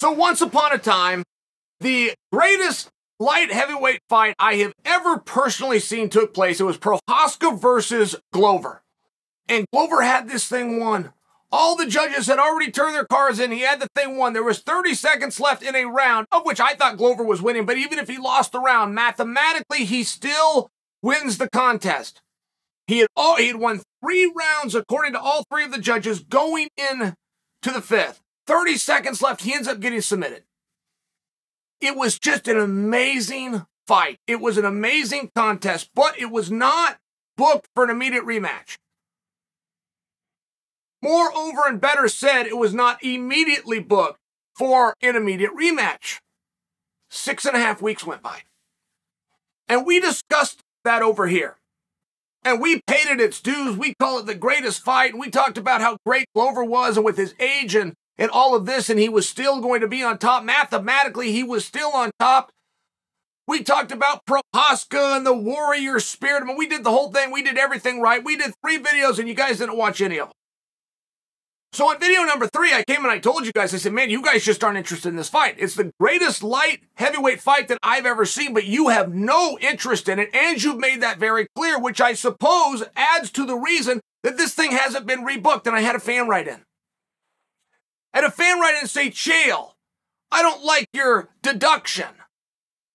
So once upon a time, the greatest light heavyweight fight I have ever personally seen took place. It was Prochazka versus Glover. And Glover had this thing won. All the judges had already turned their cards in. He had the thing won. There was 30 seconds left in a round, of which I thought Glover was winning. But even if he lost the round, mathematically, he still wins the contest. He had won 3 rounds, according to all 3 of the judges, going in to the 5th. 30 seconds left. He ends up getting submitted. It was just an amazing fight. It was an amazing contest, but it was not booked for an immediate rematch. Moreover and better said, it was not immediately booked for an immediate rematch. 6.5 weeks went by. And we discussed that over here. And we paid it its dues. We call it the greatest fight. And we talked about how great Glover was and with his age and all of this, and he was still going to be on top. Mathematically, he was still on top. We talked about Prochazka and the warrior spirit. I mean, we did the whole thing. We did everything right. We did 3 videos, and you guys didn't watch any of them. So on video number 3, I came and I told you guys, I said, man, you guys just aren't interested in this fight. It's the greatest light heavyweight fight that I've ever seen, but you have no interest in it, and you've made that very clear, which I suppose adds to the reason that this thing hasn't been rebooked. And I had a fan write in. And a fan write in and say, Chael, I don't like your deduction.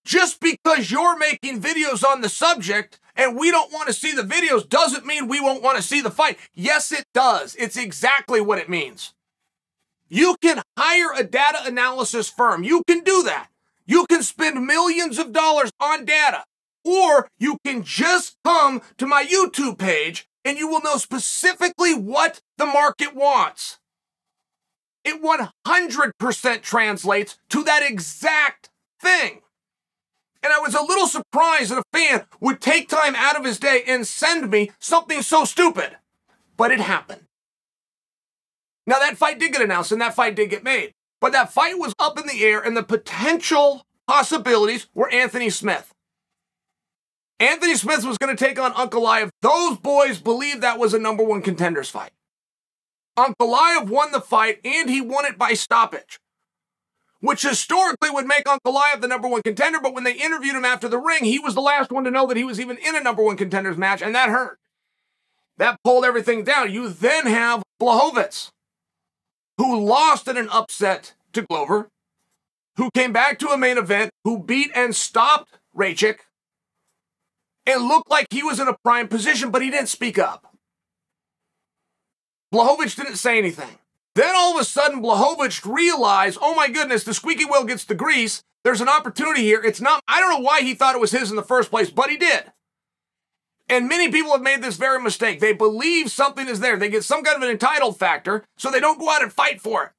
Just because you're making videos on the subject and we don't want to see the videos doesn't mean we won't want to see the fight. Yes, it does. It's exactly what it means. You can hire a data analysis firm. You can do that. You can spend millions of dollars on data. Or you can just come to my YouTube page and you will know specifically what the market wants. It 100% translates to that exact thing. And I was a little surprised that a fan would take time out of his day and send me something so stupid. But it happened. Now, that fight did get announced and that fight did get made. But that fight was up in the air and the potential possibilities were Anthony Smith. Anthony Smith was going to take on Ankalaev. Those boys believed that was a #1 contenders fight. Ankalaev won the fight, and he won it by stoppage, which historically would make Ankalaev the #1 contender, but when they interviewed him after the ring, he was the last one to know that he was even in a #1 contenders match, and that hurt. That pulled everything down. You then have Blachowicz, who lost in an upset to Glover, who came back to a main event, who beat and stopped Rachik, and looked like he was in a prime position, but he didn't speak up. Blachowicz didn't say anything. Then all of a sudden, Blachowicz realized, oh my goodness, the squeaky wheel gets the grease. There's an opportunity here. It's not, I don't know why he thought it was his in the first place, but he did. And many people have made this very mistake. They believe something is there. They get some kind of an entitled factor, so they don't go out and fight for it.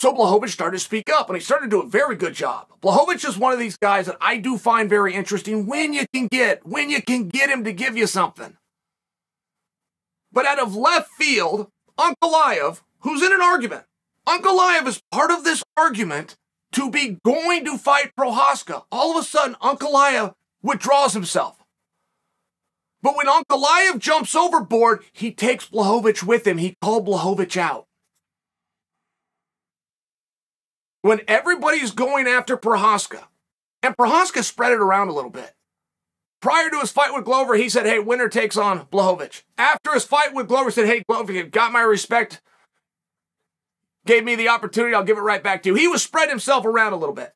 So Blachowicz started to speak up, and he started to do a very good job. Blachowicz is one of these guys that I do find very interesting when you can get him to give you something. But out of left field, Ankalaev, who's in an argument, Ankalaev is part of this argument to be going to fight Prochazka. All of a sudden, Ankalaev withdraws himself. But when Ankalaev jumps overboard, he takes Blachowicz with him. He called Blachowicz out. When everybody's going after Prochazka, and Prochazka spread it around a little bit. Prior to his fight with Glover, he said, hey, winner takes on Blachowicz. After his fight with Glover, said, hey, Glover, you got my respect. Gave me the opportunity, I'll give it right back to you. He was spread himself around a little bit.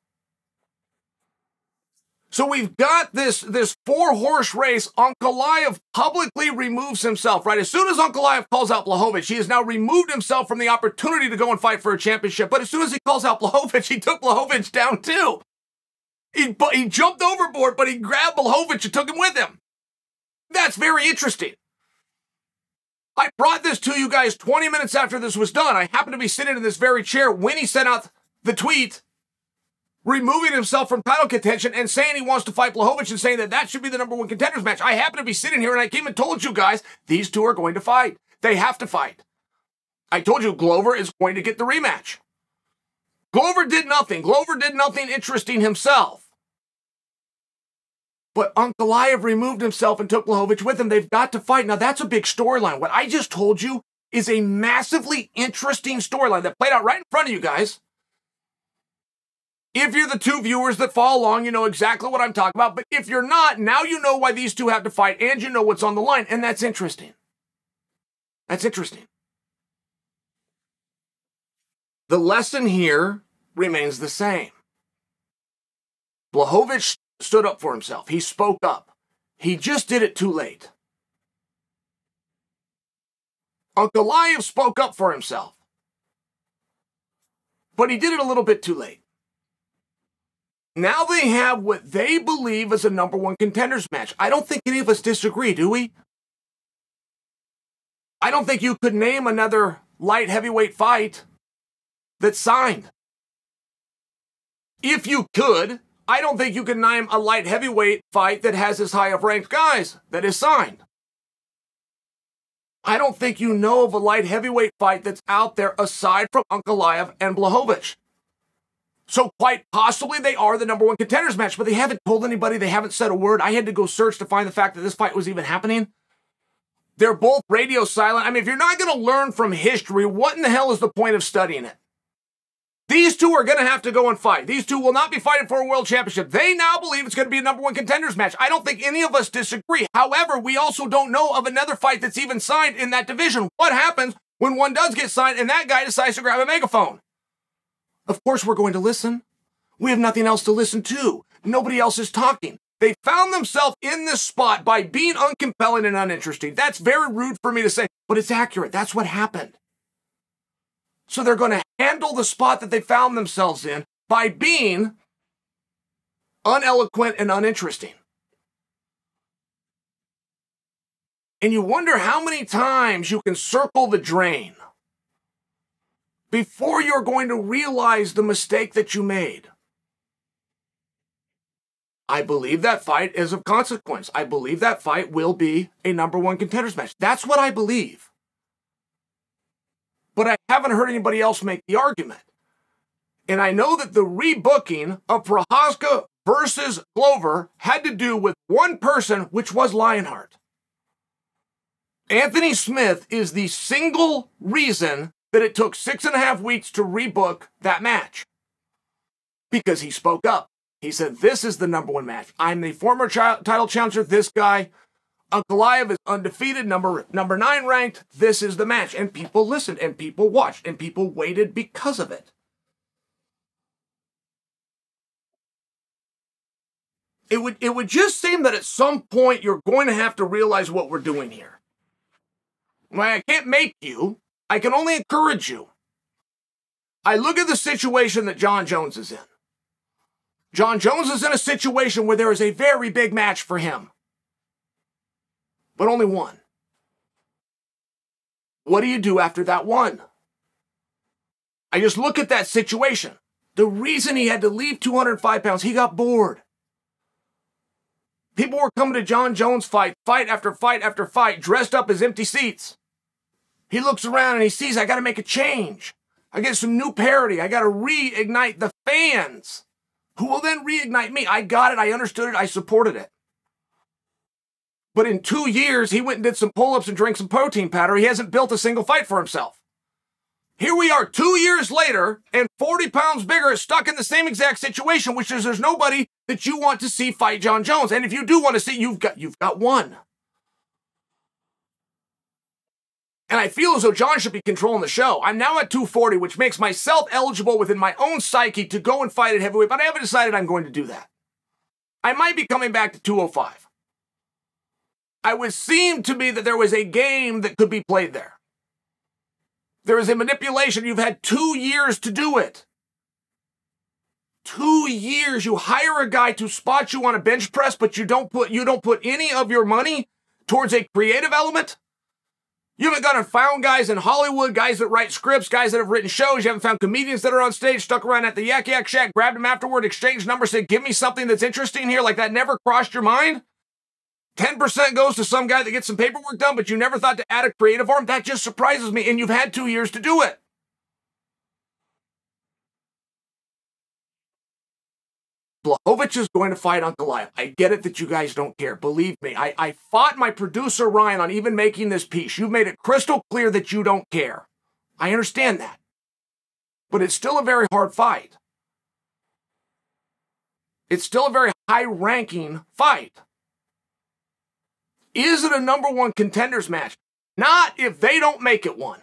So we've got this 4-horse race. Ankalaev publicly removes himself, right? As soon as Ankalaev calls out Blachowicz, he has now removed himself from the opportunity to go and fight for a championship. But as soon as he calls out Blachowicz, he took Blachowicz down too. He jumped overboard, but he grabbed Blachowicz and took him with him. That's very interesting. I brought this to you guys 20 minutes after this was done. I happened to be sitting in this very chair when he sent out the tweet, removing himself from title contention and saying he wants to fight Blachowicz and saying that that should be the #1 contenders match. I happen to be sitting here and I came and told you guys, these two are going to fight. They have to fight. I told you Glover is going to get the rematch. Glover did nothing. Glover did nothing interesting himself. But Ankalaev removed himself and took Blachowicz with him. They've got to fight. Now, that's a big storyline. What I just told you is a massively interesting storyline that played out right in front of you guys. If you're the two viewers that follow along, you know exactly what I'm talking about. But if you're not, now you know why these two have to fight, and you know what's on the line. And that's interesting. That's interesting. The lesson here remains the same. Blachowicz stood up for himself. He spoke up. He just did it too late. Ankalaev spoke up for himself. But he did it a little bit too late. Now they have what they believe is a #1 contenders match. I don't think any of us disagree, do we? I don't think you could name another light heavyweight fight that's signed. If you could, I don't think you can name a light heavyweight fight that has as high of ranked guys that is signed. I don't think you know of a light heavyweight fight that's out there aside from Ankalaev and Blachowicz. So quite possibly they are the #1 contenders match, but they haven't told anybody, they haven't said a word. I had to go search to find the fact that this fight was even happening. They're both radio silent. I mean, if you're not going to learn from history, what in the hell is the point of studying it? These two are going to have to go and fight. These two will not be fighting for a world championship. They now believe it's going to be a #1 contenders match. I don't think any of us disagree. However, we also don't know of another fight that's even signed in that division. What happens when one does get signed and that guy decides to grab a megaphone? Of course, we're going to listen. We have nothing else to listen to. Nobody else is talking. They found themselves in this spot by being uncompelling and uninteresting. That's very rude for me to say, but it's accurate. That's what happened. So they're going to handle the spot that they found themselves in by being uneloquent and uninteresting. And you wonder how many times you can circle the drain before you're going to realize the mistake that you made. I believe that fight is of consequence. I believe that fight will be a #1 contenders match. That's what I believe. But I haven't heard anybody else make the argument. And I know that the rebooking of Prochazka versus Glover had to do with one person, which was Lionheart. Anthony Smith is the single reason that it took 6.5 weeks to rebook that match. Because he spoke up. He said, this is the #1 match. I'm the former title challenger. This guy, Ankalaev, is undefeated, number 9 ranked. This is the match. And people listened, and people watched, and people waited because of it. It would just seem that at some point you're going to have to realize what we're doing here. Well, I can't make you. I can only encourage you. I look at the situation that Jon Jones is in. Jon Jones is in a situation where there is a very big match for him. But only one. What do you do after that one? I just look at that situation. The reason he had to leave 205 pounds, he got bored. People were coming to Jon Jones fight after fight after fight, dressed up as empty seats. He looks around and he sees, I got to make a change. I get some new parity. I got to reignite the fans, who will then reignite me. I got it. I understood it. I supported it. But in 2 years, he went and did some pull-ups and drank some protein powder. He hasn't built a single fight for himself. Here we are 2 years later, and 40 pounds bigger, stuck in the same exact situation, which is there's nobody that you want to see fight Jon Jones. And if you do want to see, you've got one. And I feel as though Jon should be controlling the show. I'm now at 240, which makes myself eligible within my own psyche to go and fight at heavyweight, but I haven't decided I'm going to do that. I might be coming back to 205. It would seem to me that there was a game that could be played there. There is a manipulation. You've had 2 years to do it. 2 years. You hire a guy to spot you on a bench press, but you don't put any of your money towards a creative element. You haven't gone and found guys in Hollywood, guys that write scripts, guys that have written shows. You haven't found comedians that are on stage, stuck around at the Yak Yak Shack, grabbed them afterward, exchanged numbers, said, give me something that's interesting here. Like that never crossed your mind? 10% goes to some guy that gets some paperwork done, but you never thought to add a creative arm? That just surprises me, and you've had 2 years to do it. Blachowicz is going to fight Ankalaev. I get it that you guys don't care. Believe me, I fought my producer, Ryan, on even making this piece. You've made it crystal clear that you don't care. I understand that. But it's still a very hard fight. It's still a very high-ranking fight. Is it a number one contenders match? Not if they don't make it one.